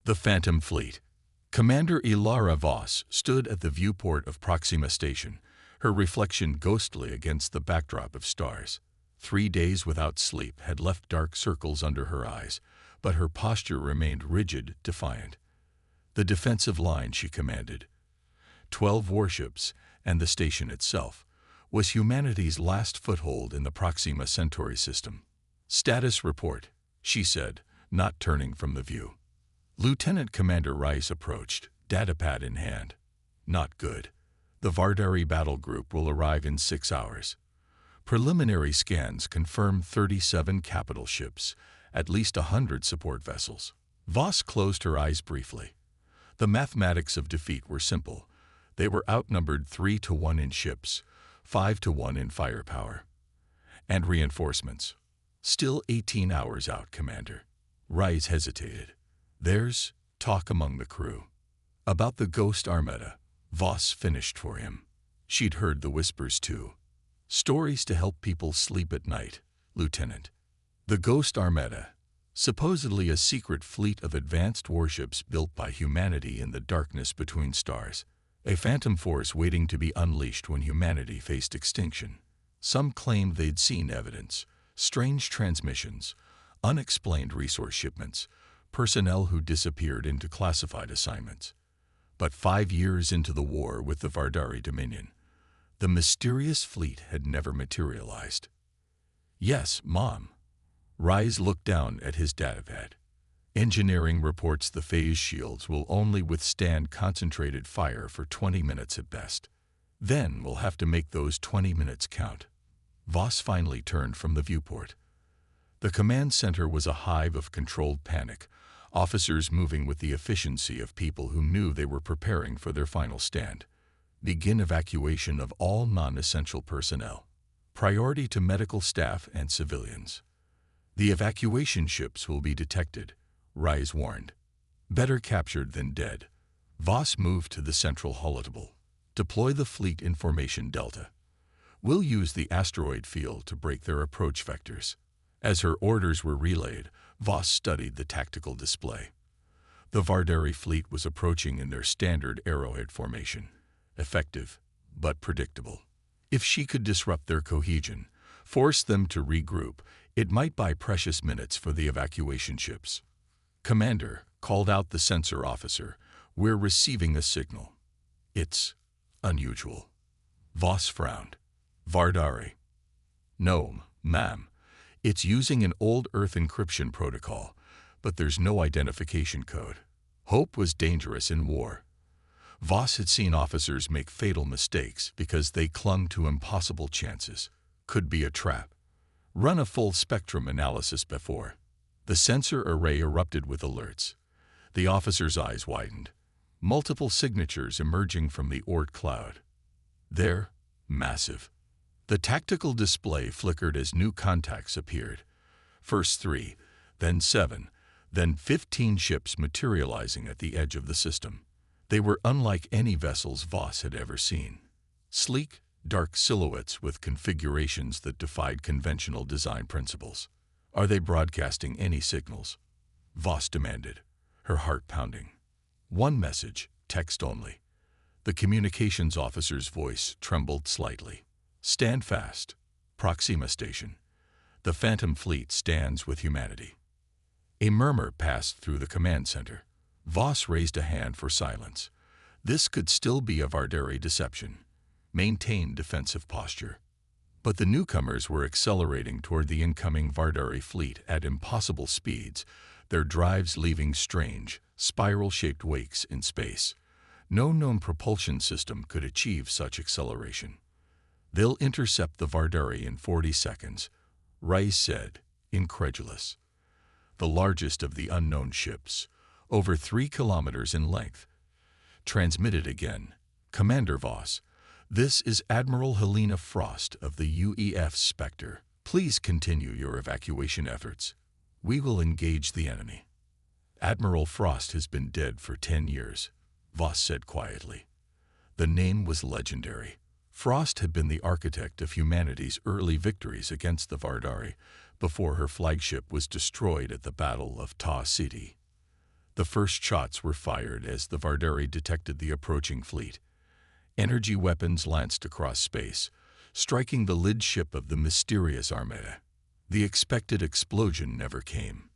The Phantom Fleet. Commander Ilara Voss stood at the viewport of Proxima Station, her reflection ghostly against the backdrop of stars. 3 days without sleep had left dark circles under her eyes, but her posture remained rigid, defiant. The defensive line, she commanded, 12 warships and the station itself, was humanity's last foothold in the Proxima Centauri system. "Status report," she said, not turning from the view. Lieutenant Commander Rice approached, datapad in hand. "Not good. The Vardari battle group will arrive in 6 hours. Preliminary scans confirm 37 capital ships, at least 100 support vessels." Voss closed her eyes briefly. The mathematics of defeat were simple. They were outnumbered 3-1 in ships, 5-1 in firepower. And reinforcements. "Still 18 hours out, Commander." Rice hesitated. "There's talk among the crew." About the Ghost Armada, Voss finished for him. She'd heard the whispers too. "Stories to help people sleep at night, Lieutenant." The Ghost Armada, supposedly a secret fleet of advanced warships built by humanity in the darkness between stars. A phantom force waiting to be unleashed when humanity faced extinction. Some claimed they'd seen evidence, strange transmissions, unexplained resource shipments, personnel who disappeared into classified assignments. But 5 years into the war with the Vardari Dominion, the mysterious fleet had never materialized. "Yes, Mom." Rise looked down at his datapad. "Engineering reports the phase shields will only withstand concentrated fire for 20 minutes at best. Then we'll have to make those 20 minutes count." Voss finally turned from the viewport. The command center was a hive of controlled panic, officers moving with the efficiency of people who knew they were preparing for their final stand. "Begin evacuation of all non-essential personnel. Priority to medical staff and civilians. The evacuation ships will be detected," Rise warned. "Better captured than dead." Voss moved to the central holotable. "Deploy the fleet in formation delta. We'll use the asteroid field to break their approach vectors." As her orders were relayed, Voss studied the tactical display. The Vardari fleet was approaching in their standard arrowhead formation, effective but predictable. If she could disrupt their cohesion, force them to regroup, it might buy precious minutes for the evacuation ships. "Commander," called out the sensor officer, "we're receiving a signal." "It's unusual." Voss frowned. "Vardari." "No, ma'am. It's using an old Earth encryption protocol, but there's no identification code." Hope was dangerous in war. Voss had seen officers make fatal mistakes because they clung to impossible chances. Could be a trap. Run a full spectrum analysis before. The sensor array erupted with alerts. The officer's eyes widened. Multiple signatures emerging from the Oort cloud. They're massive. The tactical display flickered as new contacts appeared. First 3, then 7, then 15 ships materializing at the edge of the system. They were unlike any vessels Voss had ever seen. Sleek, dark silhouettes with configurations that defied conventional design principles. "Are they broadcasting any signals?" Voss demanded, her heart pounding. "One message, text only." The communications officer's voice trembled slightly. "Stand fast. Proxima Station. The Phantom Fleet stands with humanity." A murmur passed through the command center. Voss raised a hand for silence. This could still be a Vardari deception. Maintain defensive posture. But the newcomers were accelerating toward the incoming Vardari fleet at impossible speeds, their drives leaving strange, spiral-shaped wakes in space. No known propulsion system could achieve such acceleration. "They'll intercept the Vardari in 40 seconds, Rice said, incredulous. The largest of the unknown ships, over 3 kilometers in length. Transmitted again. "Commander Voss, this is Admiral Helena Frost of the UEF Spectre. Please continue your evacuation efforts. We will engage the enemy." "Admiral Frost has been dead for 10 years, Voss said quietly. The name was legendary. Frost had been the architect of humanity's early victories against the Vardari before her flagship was destroyed at the Battle of Ta City. The first shots were fired as the Vardari detected the approaching fleet. Energy weapons lanced across space, striking the lid ship of the mysterious Armada. The expected explosion never came.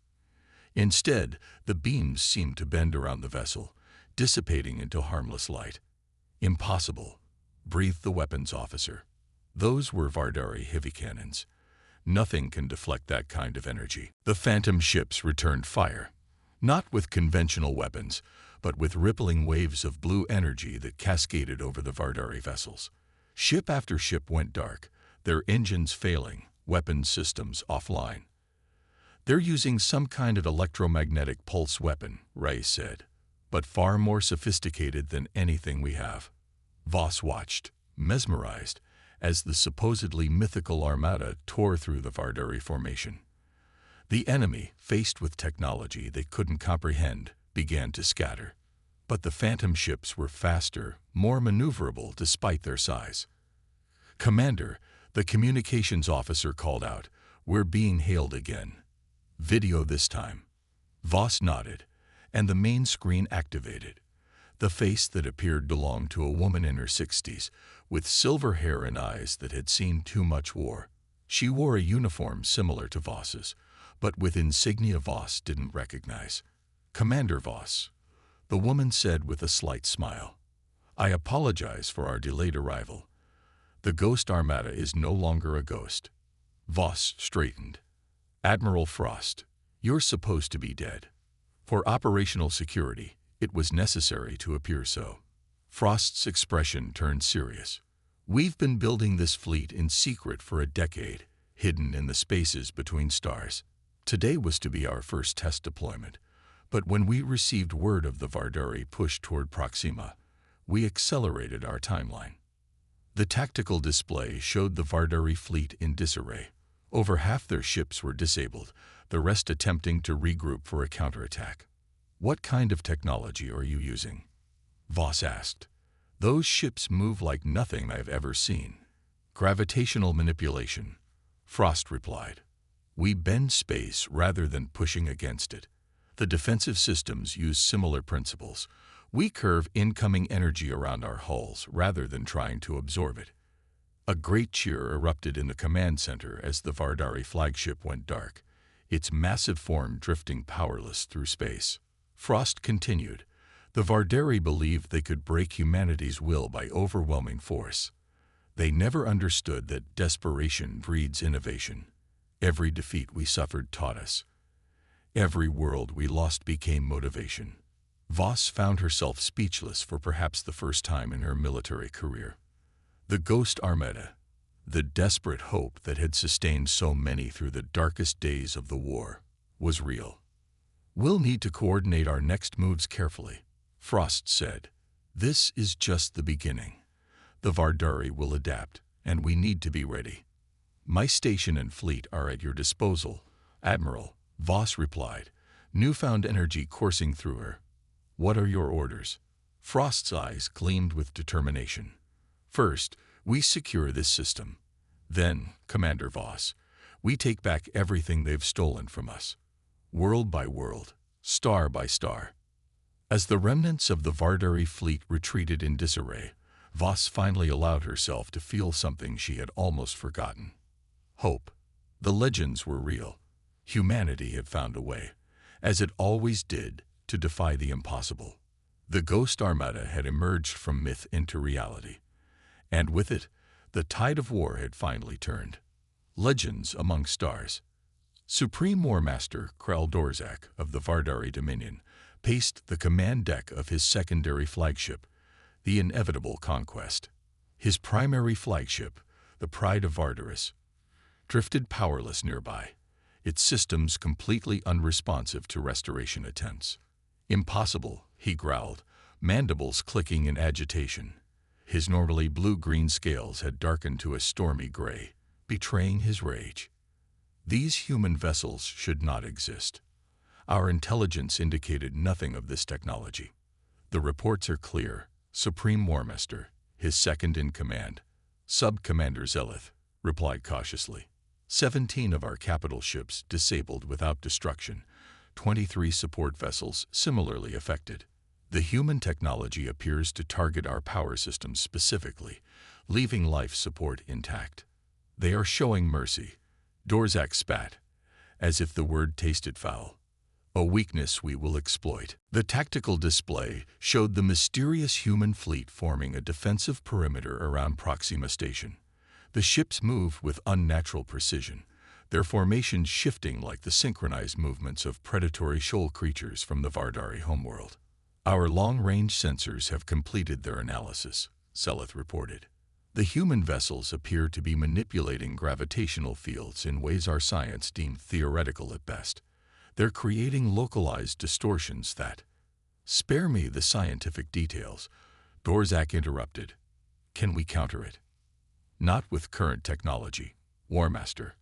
Instead, the beams seemed to bend around the vessel, dissipating into harmless light. "Impossible," breathed the weapons officer. "Those were Vardari heavy cannons. Nothing can deflect that kind of energy." The phantom ships returned fire, not with conventional weapons, but with rippling waves of blue energy that cascaded over the Vardari vessels. Ship after ship went dark, their engines failing, weapons systems offline. "They're using some kind of electromagnetic pulse weapon," Ray said, "but far more sophisticated than anything we have." Voss watched, mesmerized, as the supposedly mythical armada tore through the Vardari formation. The enemy, faced with technology they couldn't comprehend, began to scatter. But the phantom ships were faster, more maneuverable despite their size. "Commander," the communications officer called out, "we're being hailed again." "Video this time." Voss nodded, and the main screen activated. The face that appeared belonged to a woman in her 60s, with silver hair and eyes that had seen too much war. She wore a uniform similar to Voss's, but with insignia Voss didn't recognize. "Commander Voss," the woman said with a slight smile, "I apologize for our delayed arrival. The Ghost Armada is no longer a ghost." Voss straightened. "Admiral Frost, you're supposed to be dead. For operational security, it was necessary to appear so." Frost's expression turned serious. "We've been building this fleet in secret for a decade, hidden in the spaces between stars. Today was to be our first test deployment, but when we received word of the Vardari push toward Proxima, we accelerated our timeline." The tactical display showed the Vardari fleet in disarray. Over half their ships were disabled, the rest attempting to regroup for a counterattack. "What kind of technology are you using?" Voss asked. "Those ships move like nothing I've ever seen." "Gravitational manipulation," Frost replied. "We bend space rather than pushing against it. The defensive systems use similar principles. We curve incoming energy around our hulls rather than trying to absorb it." A great cheer erupted in the command center as the Vardari flagship went dark, its massive form drifting powerless through space. Frost continued. "The Vardari believed they could break humanity's will by overwhelming force. They never understood that desperation breeds innovation. Every defeat we suffered taught us. Every world we lost became motivation." Voss found herself speechless for perhaps the first time in her military career. The Ghost Armada, the desperate hope that had sustained so many through the darkest days of the war, was real. "We'll need to coordinate our next moves carefully," Frost said. "This is just the beginning. The Vardari will adapt, and we need to be ready." "My station and fleet are at your disposal, Admiral," Voss replied, newfound energy coursing through her. "What are your orders?" Frost's eyes gleamed with determination. "First, we secure this system. Then, Commander Voss, we take back everything they've stolen from us. World by world, star by star." As the remnants of the Vardari fleet retreated in disarray, Voss finally allowed herself to feel something she had almost forgotten. Hope. The legends were real. Humanity had found a way, as it always did, to defy the impossible. The Ghost Armada had emerged from myth into reality, and with it, the tide of war had finally turned. Legends among stars. Supreme War Master Krell Dorzak of the Vardari Dominion paced the command deck of his secondary flagship, the Inevitable Conquest. His primary flagship, the Pride of Vardaris, drifted powerless nearby, its systems completely unresponsive to restoration attempts. "Impossible," he growled, mandibles clicking in agitation. His normally blue-green scales had darkened to a stormy gray, betraying his rage. "These human vessels should not exist. Our intelligence indicated nothing of this technology." "The reports are clear," Supreme War Master, his second in command, Sub-Commander Zelith, replied cautiously. 17 of our capital ships disabled without destruction, 23 support vessels similarly affected. The human technology appears to target our power systems specifically, leaving life support intact. They are showing mercy. Dorzak spat, as if the word tasted foul. A weakness we will exploit. The tactical display showed the mysterious human fleet forming a defensive perimeter around Proxima Station. The ships moved with unnatural precision, their formations shifting like the synchronized movements of predatory shoal creatures from the Vardari homeworld. Our long-range sensors have completed their analysis, Seleth reported. The human vessels appear to be manipulating gravitational fields in ways our science deemed theoretical at best. They're creating localized distortions that— Spare me the scientific details, Dorzak interrupted. Can we counter it? Not with current technology, Warmaster.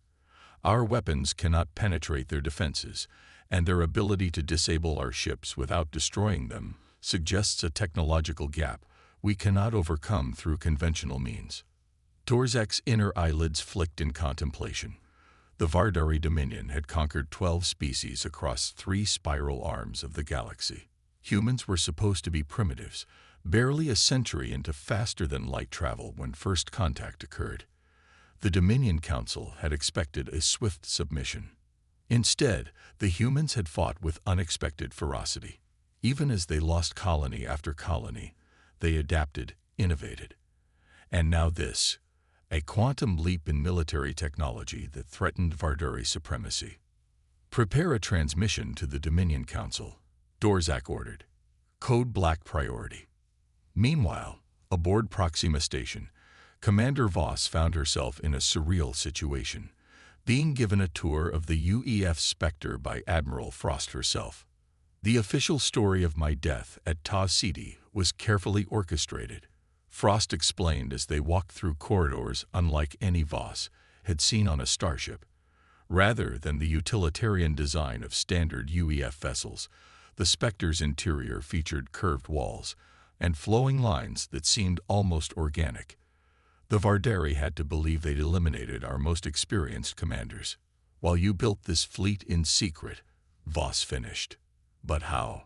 Our weapons cannot penetrate their defenses, and their ability to disable our ships without destroying them suggests a technological gap we cannot overcome through conventional means. Dorzak's inner eyelids flicked in contemplation. The Vardari Dominion had conquered 12 species across 3 spiral arms of the galaxy. Humans were supposed to be primitives, barely a century into faster-than-light travel when first contact occurred. The Dominion Council had expected a swift submission. Instead, the humans had fought with unexpected ferocity. Even as they lost colony after colony, they adapted, innovated. And now this, a quantum leap in military technology that threatened Vardari supremacy. Prepare a transmission to the Dominion Council, Dorzak ordered. Code Black priority. Meanwhile, aboard Proxima Station, Commander Voss found herself in a surreal situation, being given a tour of the UEF Spectre by Admiral Frost herself. The official story of my death at Tau Ceti was carefully orchestrated, Frost explained as they walked through corridors unlike any Voss had seen on a starship. Rather than the utilitarian design of standard UEF vessels, the Spectre's interior featured curved walls and flowing lines that seemed almost organic. The Vardari had to believe they'd eliminated our most experienced commanders. While you built this fleet in secret, Voss finished. But how?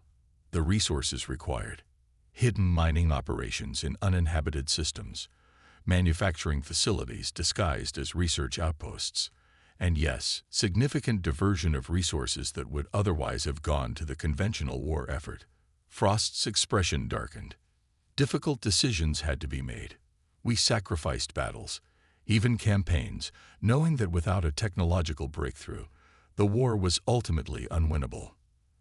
The resources required. Hidden mining operations in uninhabited systems, manufacturing facilities disguised as research outposts, and yes, significant diversion of resources that would otherwise have gone to the conventional war effort. Frost's expression darkened. Difficult decisions had to be made. We sacrificed battles, even campaigns, knowing that without a technological breakthrough, the war was ultimately unwinnable.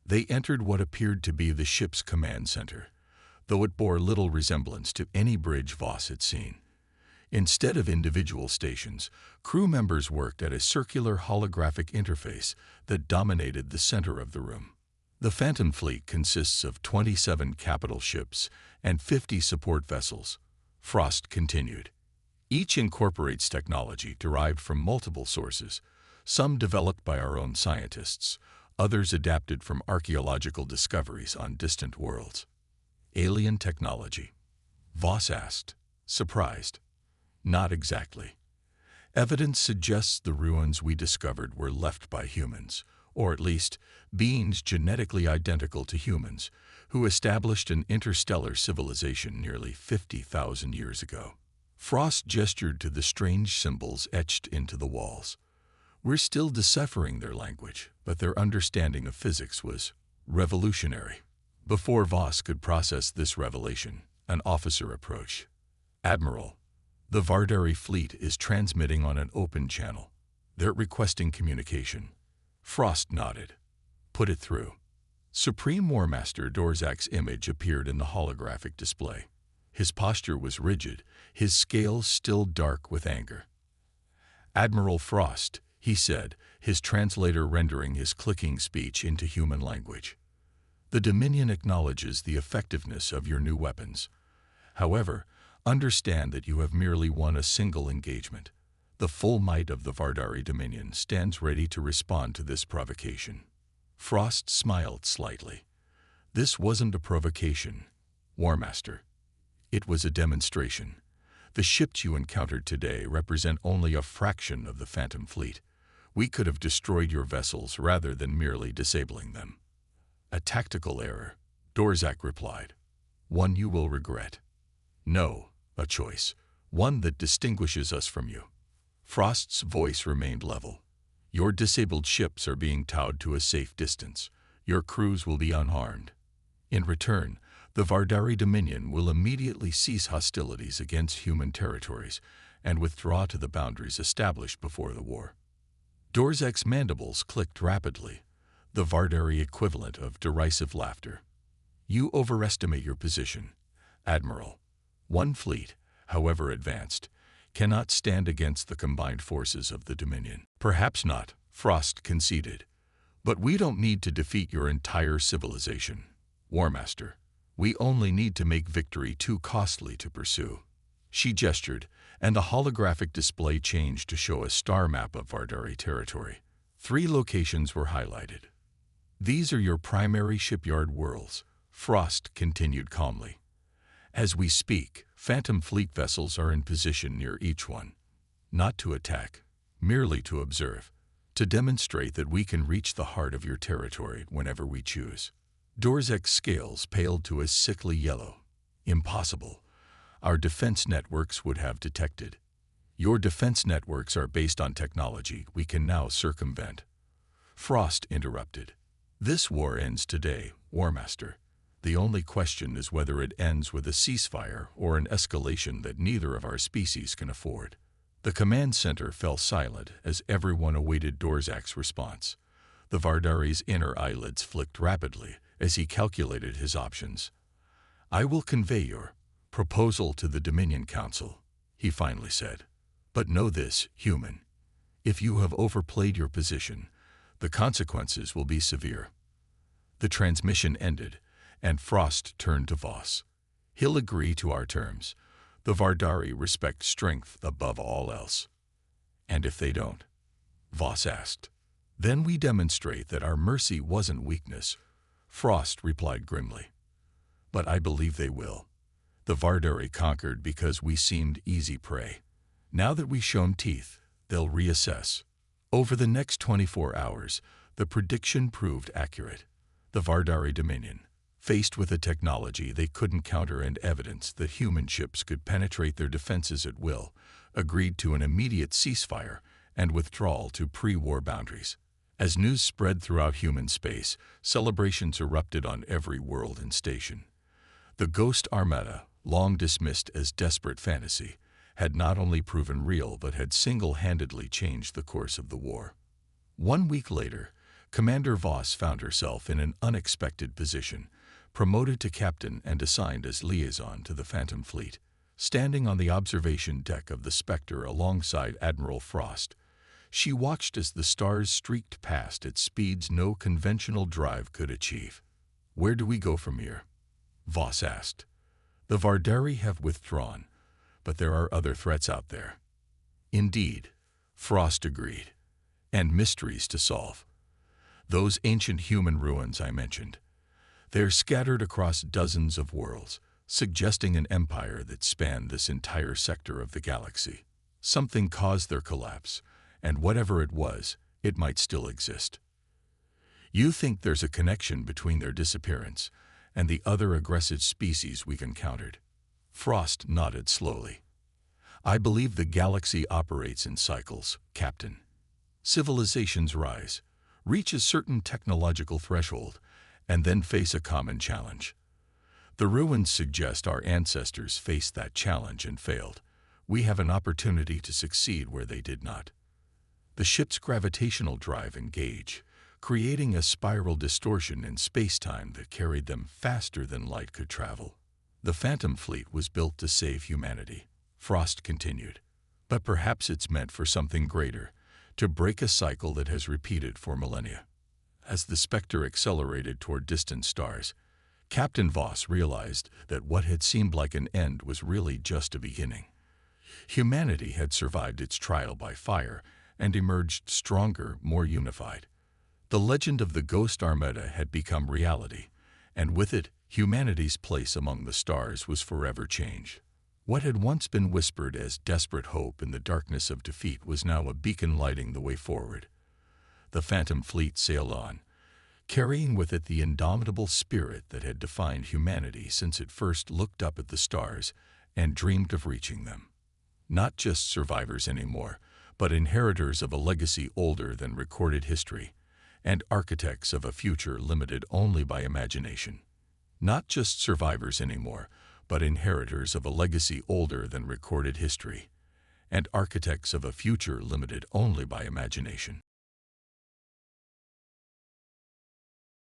They entered what appeared to be the ship's command center, though it bore little resemblance to any bridge Voss had seen. Instead of individual stations, crew members worked at a circular holographic interface that dominated the center of the room. The Phantom Fleet consists of 27 capital ships and 50 support vessels, Frost continued. Each incorporates technology derived from multiple sources, some developed by our own scientists, others adapted from archaeological discoveries on distant worlds. Alien technology? Voss asked, surprised. Not exactly. Evidence suggests the ruins we discovered were left by humans, or at least beings genetically identical to humans, who established an interstellar civilization nearly 50,000 years ago. Frost gestured to the strange symbols etched into the walls. We're still deciphering their language, but their understanding of physics was revolutionary. Before Voss could process this revelation, an officer approached. Admiral, the Vardari fleet is transmitting on an open channel. They're requesting communication. Frost nodded. Put it through. Supreme Warmaster Dorzak's image appeared in the holographic display. His posture was rigid, his scales still dark with anger. Admiral Frost, he said, his translator rendering his clicking speech into human language. The Dominion acknowledges the effectiveness of your new weapons. However, understand that you have merely won a single engagement. The full might of the Vardari Dominion stands ready to respond to this provocation. Frost smiled slightly. This wasn't a provocation, Warmaster. It was a demonstration. The ships you encountered today represent only a fraction of the Phantom Fleet. We could have destroyed your vessels rather than merely disabling them." "A tactical error," Dorzak replied. "One you will regret." "No, a choice. One that distinguishes us from you." Frost's voice remained level. "Your disabled ships are being towed to a safe distance. Your crews will be unharmed. In return, the Vardari Dominion will immediately cease hostilities against human territories and withdraw to the boundaries established before the war." Dorzak's mandibles clicked rapidly, the Vardari equivalent of derisive laughter. "You overestimate your position, Admiral. One fleet, however advanced, cannot stand against the combined forces of the Dominion." "Perhaps not," Frost conceded. "But we don't need to defeat your entire civilization, Warmaster. We only need to make victory too costly to pursue." She gestured, and the holographic display changed to show a star map of Vardari territory. 3 locations were highlighted. "These are your primary shipyard worlds," Frost continued calmly. "As we speak, Phantom Fleet vessels are in position near each one. Not to attack, merely to observe, to demonstrate that we can reach the heart of your territory whenever we choose." Dorzak's scales paled to a sickly yellow. "Impossible. Our defense networks would have detected." "Your defense networks are based on technology we can now circumvent." Frost interrupted. "This war ends today, Warmaster. The only question is whether it ends with a ceasefire or an escalation that neither of our species can afford." The command center fell silent as everyone awaited Dorzak's response. The Vardari's inner eyelids flicked rapidly as he calculated his options. "I will convey your proposal to the Dominion Council," he finally said. "But know this, human. If you have overplayed your position, the consequences will be severe." The transmission ended, and Frost turned to Voss. "He'll agree to our terms. The Vardari respect strength above all else." "And if they don't?" Voss asked. "Then we demonstrate that our mercy wasn't weakness," Frost replied grimly. "But I believe they will. The Vardari conquered because we seemed easy prey. Now that we've shown teeth, they'll reassess." Over the next 24 hours, the prediction proved accurate. The Vardari Dominion, faced with a technology they couldn't counter and evidence that human ships could penetrate their defenses at will, agreed to an immediate ceasefire and withdrawal to pre-war boundaries. As news spread throughout human space, celebrations erupted on every world and station. The Ghost Armada, long dismissed as desperate fantasy, had not only proven real but had single-handedly changed the course of the war. 1 week later, Commander Voss found herself in an unexpected position, promoted to captain and assigned as liaison to the Phantom Fleet. Standing on the observation deck of the Spectre alongside Admiral Frost, she watched as the stars streaked past at speeds no conventional drive could achieve. "Where do we go from here?" Voss asked. "The Vardari have withdrawn, but there are other threats out there." "Indeed," Frost agreed. "And mysteries to solve. Those ancient human ruins I mentioned. They're scattered across dozens of worlds, suggesting an empire that spanned this entire sector of the galaxy. Something caused their collapse, and whatever it was, it might still exist." "You think there's a connection between their disappearance and the other aggressive species we've encountered?" Frost nodded slowly. "I believe the galaxy operates in cycles, Captain. Civilizations rise, reach a certain technological threshold, and then face a common challenge. The ruins suggest our ancestors faced that challenge and failed. We have an opportunity to succeed where they did not." The ship's gravitational drive engaged, creating a spiral distortion in space-time that carried them faster than light could travel. "The Phantom Fleet was built to save humanity," Frost continued. "But perhaps it's meant for something greater, to break a cycle that has repeated for millennia." As the Spectre accelerated toward distant stars, Captain Voss realized that what had seemed like an end was really just a beginning. Humanity had survived its trial by fire and emerged stronger, more unified. The legend of the Ghost Armada had become reality, and with it, humanity's place among the stars was forever changed. What had once been whispered as desperate hope in the darkness of defeat was now a beacon lighting the way forward. The Phantom Fleet sailed on, carrying with it the indomitable spirit that had defined humanity since it first looked up at the stars and dreamed of reaching them. Not just survivors anymore, but inheritors of a legacy older than recorded history, and architects of a future limited only by imagination. Not just survivors anymore, but inheritors of a legacy older than recorded history, and architects of a future limited only by imagination.